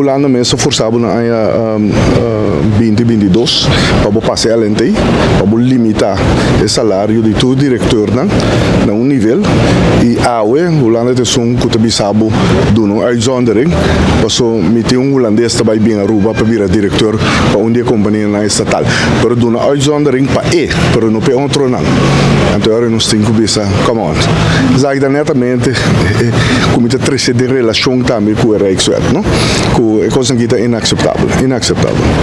Holanda mensen forçado na 2022 para passar a lente, para limitar o salário de todo diretor na nível e Holanda tem que ter sabo do não uitzondering, passou meter holandês também bem a Aruba para virar diretor para onde a companhia na estatal, pero do não uitzondering para pero não para outro não. Então agora nós temos que pensar, come on, exatamente como está crescendo de relação também com o Rijkswet, não? Que é coisa que é inaceitável.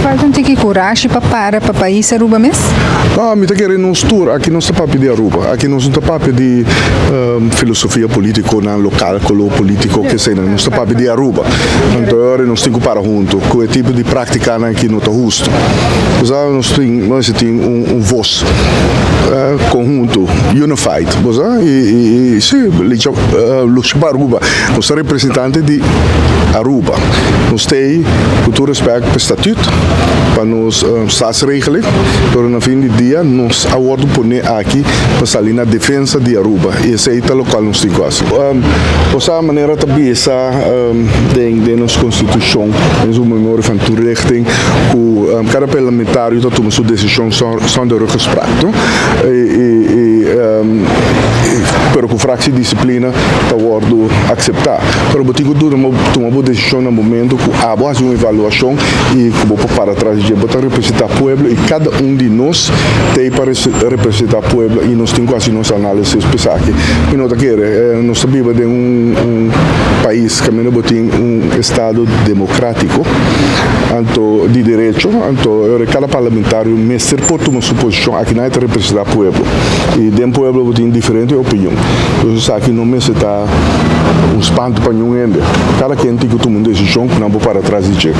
Faz um tique coragem para o país Aruba mesmo? Ah, me está querendo um tour aqui não está para pedir Aruba, aqui não está para pedir filosofia política na local, colo político que seja, não está para pedir Aruba. Então agora nós temos que parar junto, com o tipo de prática aqui não está justo. Nós temos voz conjunto, unified, e sim, luta para Aruba, nós somos representantes de Aruba, nós temos todo respeito para o estatuto, para nos staatsregeling, mas no fim do dia nós aguardamos por aqui para sair na defesa de Aruba, e esse é o local nós temos quase. Essa maneira também essa de nossa Constituição, em sua memória van toerichting, que cada parlamentário está tomando sua decisão zonder gesprek. Pero com fractie disciplina está worden acceptar. Pero botigo duro tomar uma decisão no momento que há uma avaliação e que vou para trás de botar representar o povo e cada de nós tem para representar o povo e nós temos quase nossa análise pensar aqui. E não nós vivemos em país que não tem estado democrático, de direito, então cada parlamentário mestre pode tomar sua posição aqui não é representar o povo e dentro do povo tem diferente opinião. Então aqui não mesmo está espanto para nenhum ainda. Cada quem tem que tomar uma decisão que não vou para trás de